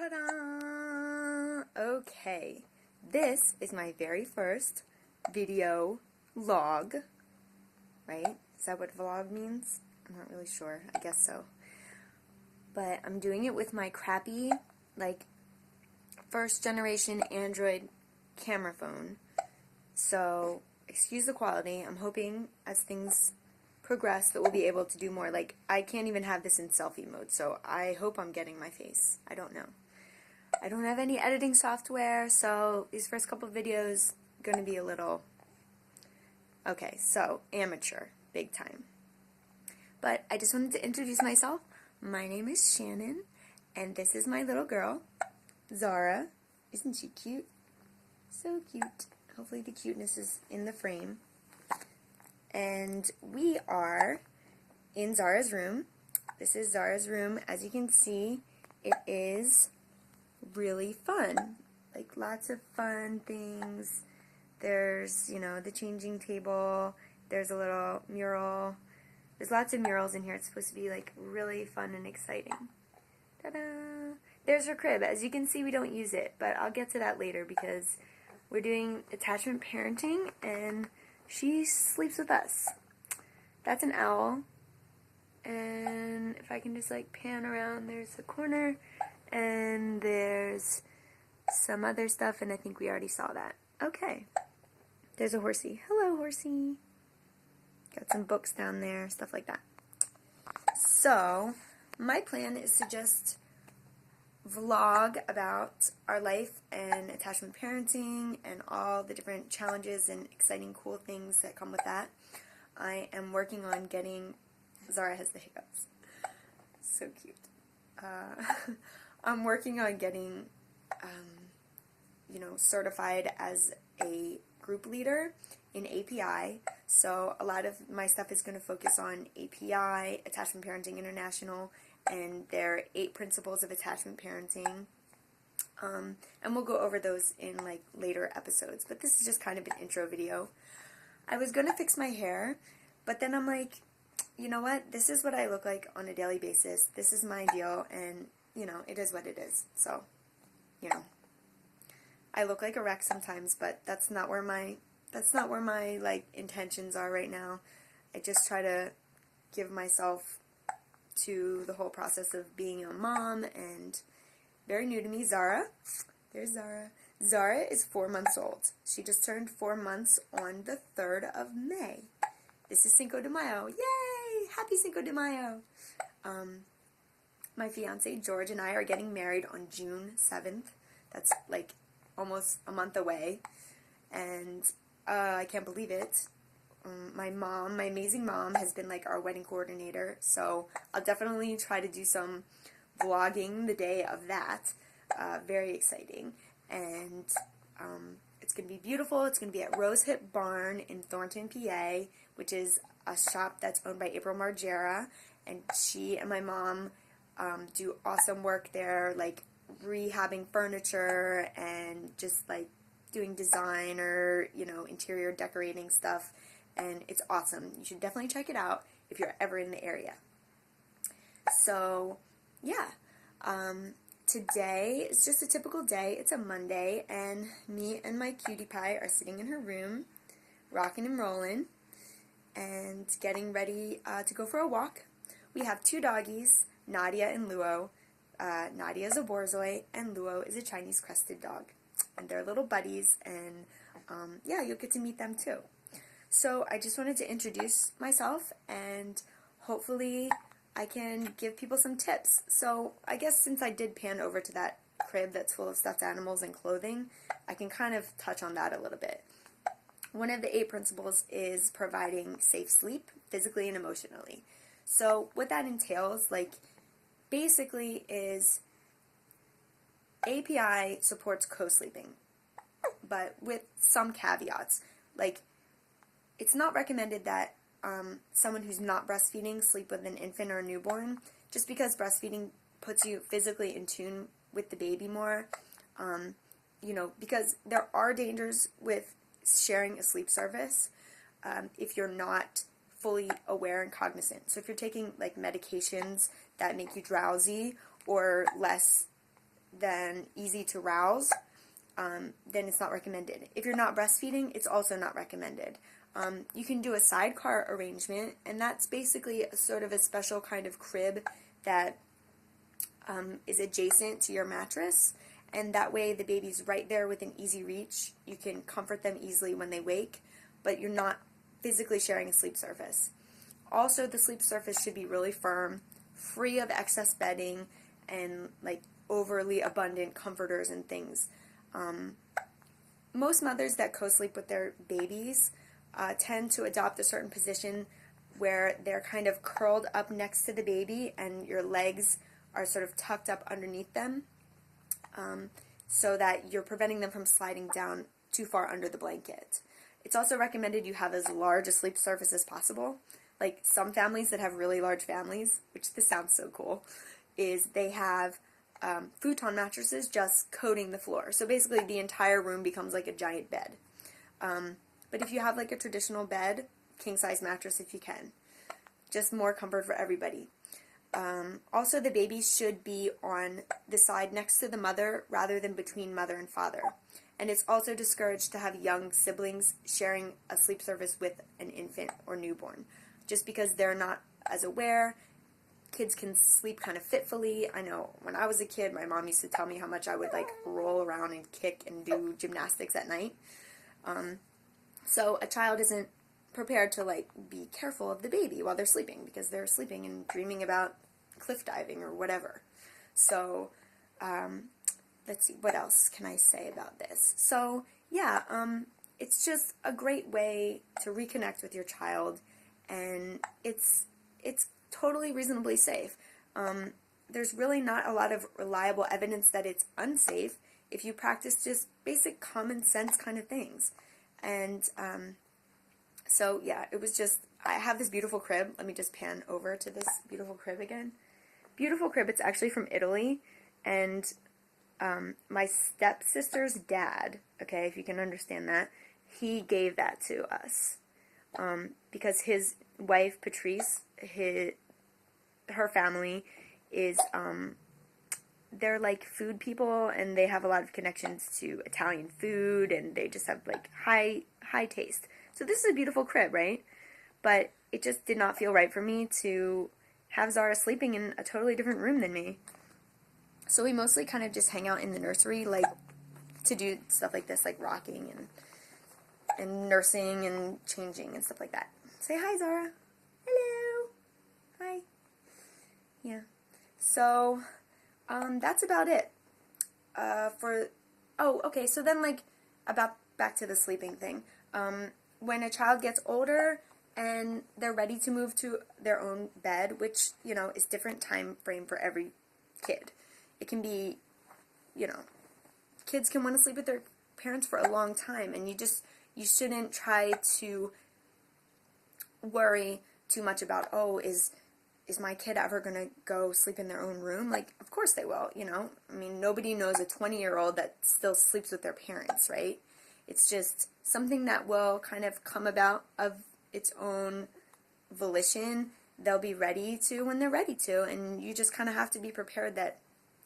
Ta-da! Okay, this is my very first video log, right? Is that what vlog means? I'm not really sure. I guess so. But I'm doing it with my crappy, first generation Android camera phone. So, excuse the quality. I'm hoping as things progress that we'll be able to do more. I can't even have this in selfie mode, so I hope I'm getting my face. I don't know. I don't have any editing software, so these first couple videos going to be a little, okay, so amateur, big time. But I just wanted to introduce myself. My name is Shannon, and this is my little girl, Zara. Isn't she cute? So cute. Hopefully the cuteness is in the frame. And we are in Zara's room. This is Zara's room. As you can see, it is really fun. Lots of fun things. There's, the changing table. There's a little mural. There's lots of murals in here. It's supposed to be, really fun and exciting. Ta-da! There's her crib. As you can see, we don't use it, but I'll get to that later because we're doing attachment parenting, and she sleeps with us. That's an owl. And if I can just pan around, there's the corner. And there's some other stuff, and I think we already saw that. Okay. There's a horsey. Hello, horsey. Got some books down there, stuff like that. So, my plan is to just vlog about our life and attachment parenting and all the different challenges and exciting cool things that come with that. I am working on getting, Zara has the hiccups, so cute. I'm working on getting, certified as a group leader in API, so a lot of my stuff is going to focus on API, Attachment Parenting International, and their 8 principles of attachment parenting, and we'll go over those in later episodes, but this is just kind of an intro video. I was going to fix my hair, but then I'm like, you know what, this is what I look like on a daily basis, this is my deal, and, it is what it is, so, I look like a wreck sometimes, but that's not where my intentions are right now. I just try to give myself to the whole process of being a mom, and very new to me, Zara. There's Zara. Zara is 4 months old. She just turned 4 months on the 3rd of May. This is Cinco de Mayo. Yay! Happy Cinco de Mayo! My fiance, George, and I are getting married on June 7th. That's almost a month away, and I can't believe it. My mom, my amazing mom, has been our wedding coordinator, so I'll definitely try to do some vlogging the day of that. Very exciting, and it's going to be beautiful. It's going to be at Rosehip Barn in Thornton, PA, which is a shop that's owned by April Margera, and she and my mom do awesome work there, rehabbing furniture and just doing design or interior decorating stuff, and it's awesome. You should definitely check it out if you're ever in the area. So yeah, today is just a typical day. It's a Monday, and me and my cutie pie are sitting in her room, rocking and rolling, and getting ready to go for a walk. We have 2 doggies, Nadia and Luo. Nadia is a Borzoi, and Luo is a Chinese crested dog. And they're little buddies, and yeah, you'll get to meet them too. So I just wanted to introduce myself, and hopefully I can give people some tips. So I guess since I did pan over to that crib that's full of stuffed animals and clothing, I can kind of touch on that a little bit. One of the 8 principles is providing safe sleep, physically and emotionally. So what that entails, basically is API supports co-sleeping, but with some caveats. It's not recommended that someone who's not breastfeeding sleep with an infant or a newborn, just because breastfeeding puts you physically in tune with the baby more, because there are dangers with sharing a sleep service if you're not fully aware and cognizant. So if you're taking medications that make you drowsy or less than easy to rouse, then it's not recommended. If you're not breastfeeding, it's also not recommended. You can do a sidecar arrangement, and that's basically a sort of a special kind of crib that is adjacent to your mattress, and that way the baby's right there within easy reach. You can comfort them easily when they wake, but you're not physically sharing a sleep surface. Also, the sleep surface should be really firm, free of excess bedding and like overly abundant comforters and things. Most mothers that co-sleep with their babies tend to adopt a certain position where they're kind of curled up next to the baby and your legs are sort of tucked up underneath them, so that you're preventing them from sliding down too far under the blanket. It's also recommended you have as large a sleep surface as possible. Like some families that have really large families, which this sounds so cool, is they have futon mattresses just coating the floor. So basically the entire room becomes like a giant bed. But if you have like a traditional bed, king size mattress if you can. Just more comfort for everybody. Also, the baby should be on the side next to the mother rather than between mother and father. And it's also discouraged to have young siblings sharing a sleep surface with an infant or newborn, just because they're not as aware. Kids can sleep kind of fitfully. I know when I was a kid, my mom used to tell me how much I would like roll around and kick and do gymnastics at night. So a child isn't prepared to like be careful of the baby while they're sleeping, because they're sleeping and dreaming about cliff diving or whatever. So let's see, what else can I say about this? So yeah, it's just a great way to reconnect with your child, and it's totally reasonably safe. There's really not a lot of reliable evidence that it's unsafe if you practice just basic common sense kind of things. And so yeah, it was just, I have this beautiful crib. Let me just pan over to this beautiful crib again. Beautiful crib. It's actually from Italy, and my stepsister's dad, okay, if you can understand that, he gave that to us because his wife, Patrice, her family is, they're like food people, and they have a lot of connections to Italian food, and they just have like high taste. So this is a beautiful crib, right? But it just did not feel right for me to have Zara sleeping in a totally different room than me. So we mostly kind of just hang out in the nursery, like to do stuff like this, like rocking and nursing and changing and stuff like that. Say hi, Zara. Hello. Hi. Yeah. So that's about it. Okay, so then like back to the sleeping thing. When a child gets older and they're ready to move to their own bed, which, you know, is different time frame for every kid. It can be, you know, kids can want to sleep with their parents for a long time, and you shouldn't try to worry too much about, oh, is my kid ever going to go sleep in their own room? Like, of course they will, you know? I mean, nobody knows a 20-year-old that still sleeps with their parents, right? It's just something that will kind of come about of its own volition. They'll be ready to when they're ready to, and you just kind of have to be prepared that,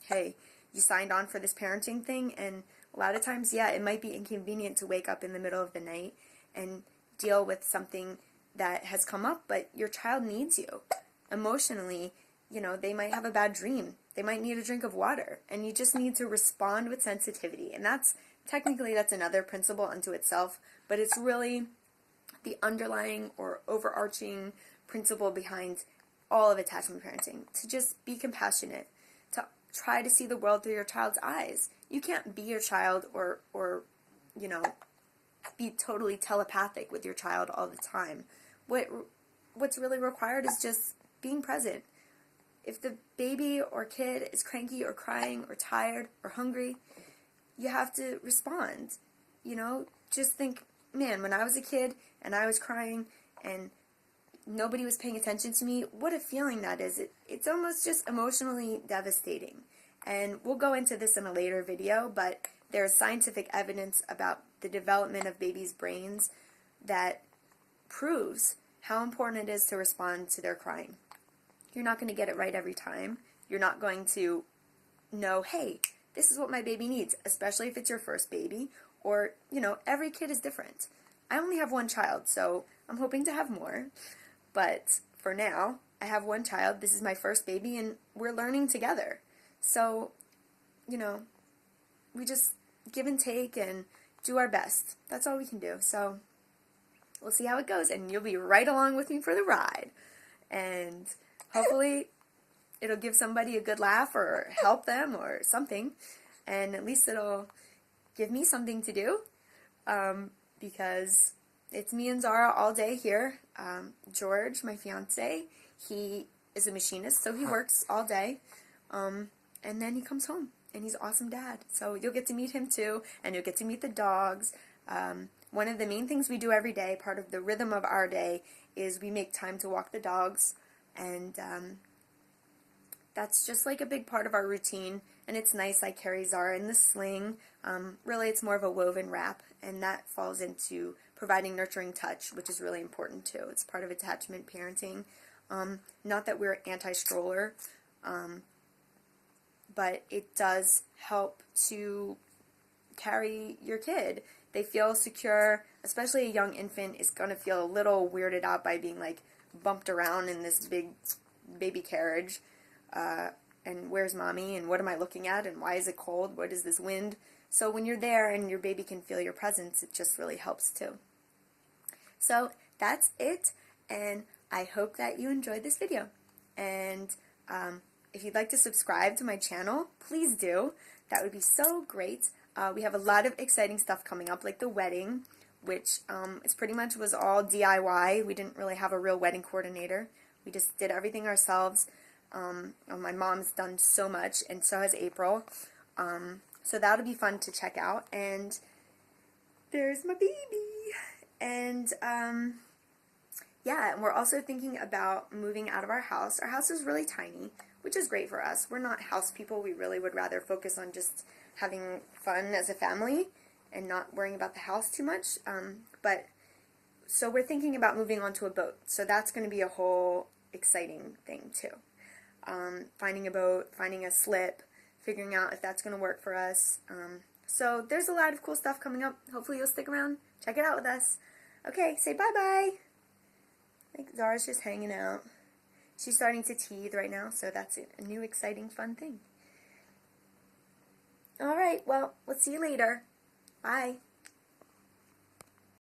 hey, you signed on for this parenting thing, and a lot of times, yeah, it might be inconvenient to wake up in the middle of the night and deal with something that has come up, but your child needs you. Emotionally, you know, they might have a bad dream. They might need a drink of water, and you just need to respond with sensitivity. And that's another principle unto itself, but it's really the underlying or overarching principle behind all of attachment parenting, to just be compassionate, to try to see the world through your child's eyes. You can't be your child or you know, be totally telepathic with your child all the time. What's really required is just being present. If the baby or kid is cranky or crying or tired or hungry, you have to respond. You know, just think, man, when I was a kid and I was crying and nobody was paying attention to me, what a feeling that is. It's almost just emotionally devastating. And we'll go into this in a later video, but there's scientific evidence about the development of babies' brains that proves how important it is to respond to their crying. You're not going to get it right every time. You're not going to know, hey, this is what my baby needs, especially if it's your first baby, or, you know, every kid is different. I only have one child, so I'm hoping to have more, but for now, I have one child, this is my first baby, and we're learning together. So, you know, we just give and take and do our best. That's all we can do. So, we'll see how it goes, and you'll be right along with me for the ride. And hopefully, it'll give somebody a good laugh or help them or something. And at least it'll give me something to do, because it's me and Zara all day here. George, my fiance, he is a machinist, so he works all day, and then he comes home, and he's an awesome dad. So you'll get to meet him too, and you'll get to meet the dogs. One of the main things we do every day, part of the rhythm of our day, is we make time to walk the dogs, and that's just like a big part of our routine, and it's nice. I carry Zara in the sling. Really, it's more of a woven wrap, and that falls into providing nurturing touch, which is really important too. It's part of attachment parenting. Not that we're anti-stroller, but it does help to carry your kid. They feel secure, especially a young infant is going to feel a little weirded out by being like bumped around in this big baby carriage. And where's mommy, and what am I looking at, and why is it cold, what is this wind? So when you're there and your baby can feel your presence, it just really helps too. So that's it, and I hope that you enjoyed this video. And if you'd like to subscribe to my channel, please do. That would be so great. We have a lot of exciting stuff coming up, like the wedding, which is pretty much was all DIY. We didn't really have a real wedding coordinator. We just did everything ourselves. My mom's done so much, and so has April. So that'll be fun to check out. And there's my baby. And yeah, and we're also thinking about moving out of our house. Our house is really tiny, which is great for us. We're not house people. We really would rather focus on just having fun as a family and not worrying about the house too much. But so we're thinking about moving onto a boat. So that's going to be a whole exciting thing too. Finding a boat, finding a slip, figuring out if that's going to work for us. So there's a lot of cool stuff coming up. Hopefully you'll stick around. Check it out with us. Okay, say bye-bye. I think Zara's just hanging out. She's starting to teeth right now, so that's a new exciting fun thing. Alright, well, we'll see you later. Bye.